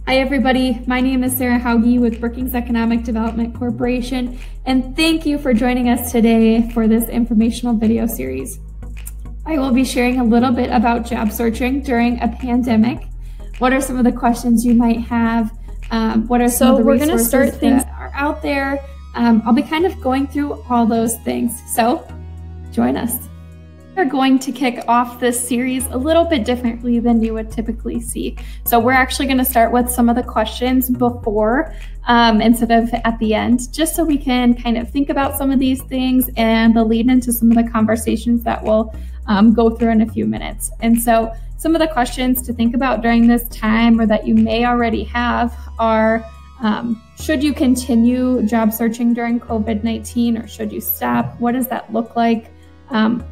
Hi everybody, my name is Sarah Hauge with Brookings Economic Development Corporation, and thank you for joining us today for this informational video series. I will be sharing a little bit about job searching during a pandemic. What are some of the questions you might have? What are some of the resources that are out there? I'll be kind of going through all those things, so join us. We're going to kick off this series a little bit differently than you would typically see. So we're actually going to start with some of the questions before instead of at the end, just so we can kind of think about some of these things and the lead into some of the conversations that we'll go through in a few minutes. And so some of the questions to think about during this time, or that you may already have, are should you continue job searching during COVID-19, or should you stop? What does that look like?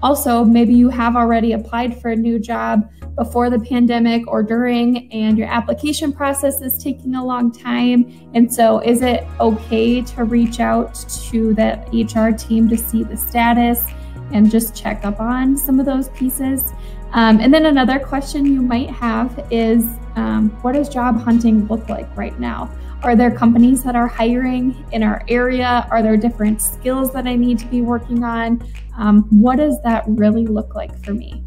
Also, maybe you have already applied for a new job before the pandemic or during, and your application process is taking a long time. And so is it okay to reach out to the HR team to see the status and just check up on some of those pieces? And then another question you might have is, what does job hunting look like right now? Are there companies that are hiring in our area? Are there different skills that I need to be working on? What does that really look like for me?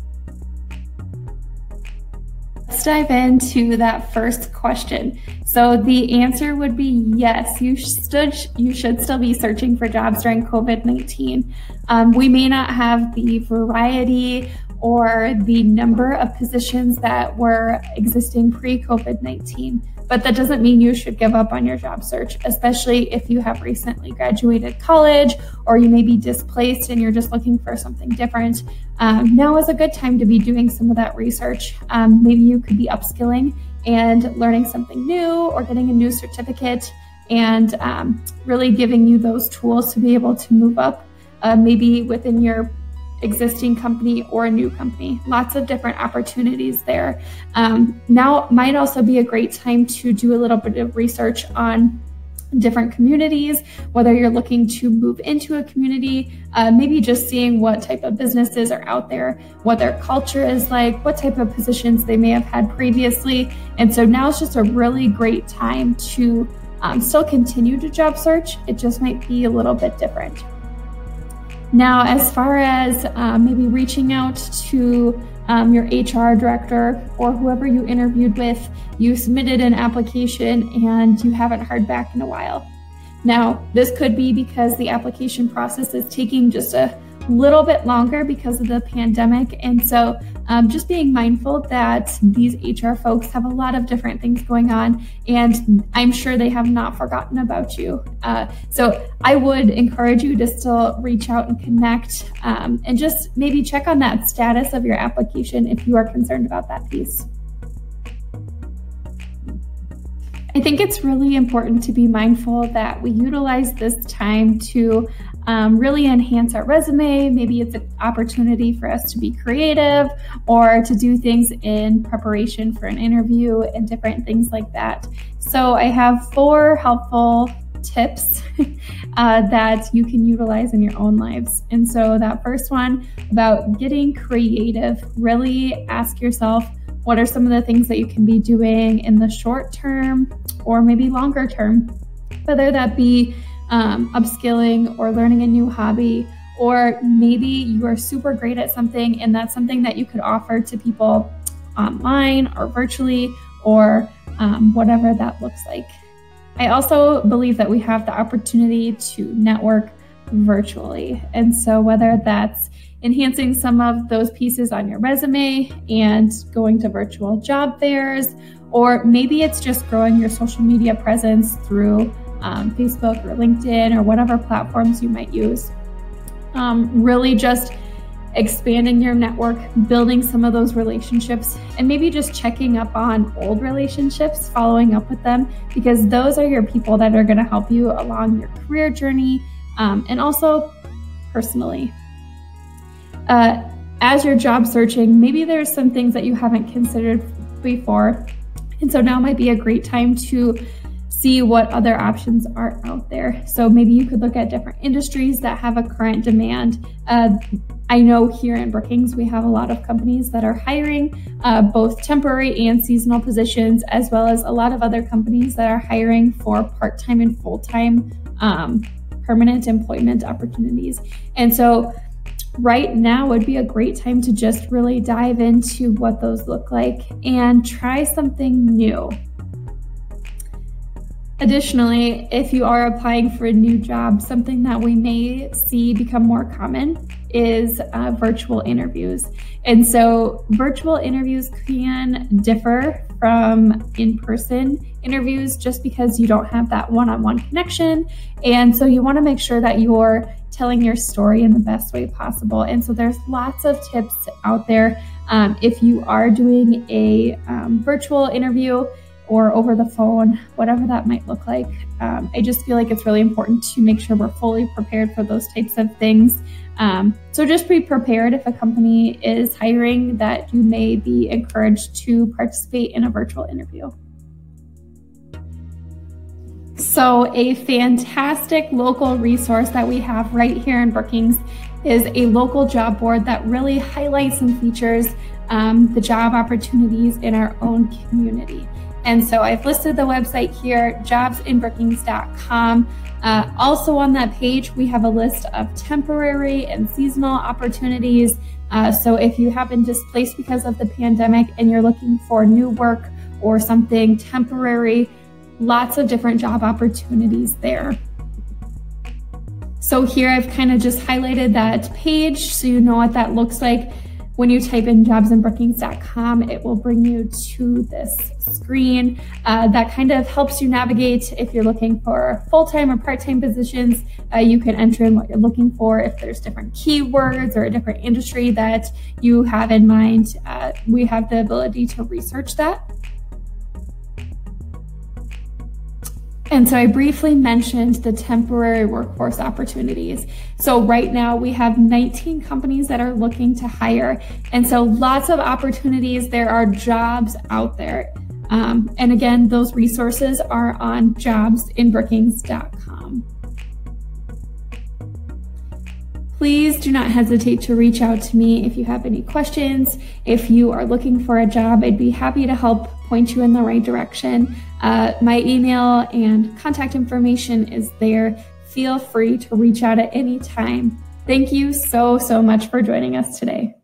Let's dive into that first question. So the answer would be yes, you should still be searching for jobs during COVID-19. We may not have the variety or the number of positions that were existing pre-COVID-19, but that doesn't mean you should give up on your job search, especially if you have recently graduated college or you may be displaced and you're just looking for something different. Now is a good time to be doing some of that research. Maybe you could be upskilling and learning something new, or getting a new certificate, and really giving you those tools to be able to move up, maybe within your existing company or a new company. Lots of different opportunities there. Now might also be a great time to do a little bit of research on different communities, whether you're looking to move into a community, maybe just seeing what type of businesses are out there, what their culture is like, what type of positions they may have had previously. And so now it's just a really great time to still continue to job search. It just might be a little bit different. Now, as far as maybe reaching out to your HR director or whoever you interviewed with, you submitted an application and you haven't heard back in a while. Now, this could be because the application process is taking just a little bit longer because of the pandemic. And so just being mindful that these HR folks have a lot of different things going on, and I'm sure they have not forgotten about you. So I would encourage you to still reach out and connect, and just maybe check on that status of your application if you are concerned about that piece. I think it's really important to be mindful that we utilize this time to really enhance our resume. Maybe it's an opportunity for us to be creative or to do things in preparation for an interview and different things like that. So I have 4 helpful tips that you can utilize in your own lives. And so that first one about getting creative, really ask yourself, what are some of the things that you can be doing in the short term or maybe longer term, whether that be upskilling or learning a new hobby, or maybe you are super great at something and that's something that you could offer to people online or virtually, or whatever that looks like. I also believe that we have the opportunity to network virtually. And so whether that's enhancing some of those pieces on your resume and going to virtual job fairs, or maybe it's just growing your social media presence through Facebook or LinkedIn or whatever platforms you might use. Really just expanding your network, building some of those relationships, and maybe just checking up on old relationships, following up with them, because those are your people that are going to help you along your career journey, and also personally. As you're job searching, maybe there's some things that you haven't considered before, and so now might be a great time to see what other options are out there. So maybe you could look at different industries that have a current demand. I know here in Brookings, we have a lot of companies that are hiring both temporary and seasonal positions, as well as a lot of other companies that are hiring for part-time and full-time permanent employment opportunities. And so right now would be a great time to just really dive into what those look like and try something new. Additionally, if you are applying for a new job, something that we may see become more common is virtual interviews. And so virtual interviews can differ from in-person interviews just because you don't have that one-on-one connection. And so you want to make sure that you're telling your story in the best way possible. And so there's lots of tips out there. If you are doing a virtual interview or over the phone, whatever that might look like, I just feel like it's really important to make sure we're fully prepared for those types of things. So just be prepared if a company is hiring that you may be encouraged to participate in a virtual interview. So a fantastic local resource that we have right here in Brookings is a local job board that really highlights and features the job opportunities in our own community. And so I've listed the website here, jobsinbrookings.com. Also on that page, we have a list of temporary and seasonal opportunities. So if you have been displaced because of the pandemic and you're looking for new work or something temporary, lots of different job opportunities there. So here I've kind of just highlighted that page so you know what that looks like. When you type in jobsinbrookings.com, it will bring you to this screen that kind of helps you navigate. If you're looking for full-time or part-time positions, you can enter in what you're looking for. If there's different keywords or a different industry that you have in mind, we have the ability to research that. And so I briefly mentioned the temporary workforce opportunities. So right now we have 19 companies that are looking to hire. And so lots of opportunities. There are jobs out there. And again, those resources are on jobsinbrookings.com. Please do not hesitate to reach out to me if you have any questions. If you are looking for a job, I'd be happy to help point you in the right direction. My email and contact information is there. Feel free to reach out at any time. Thank you so much for joining us today.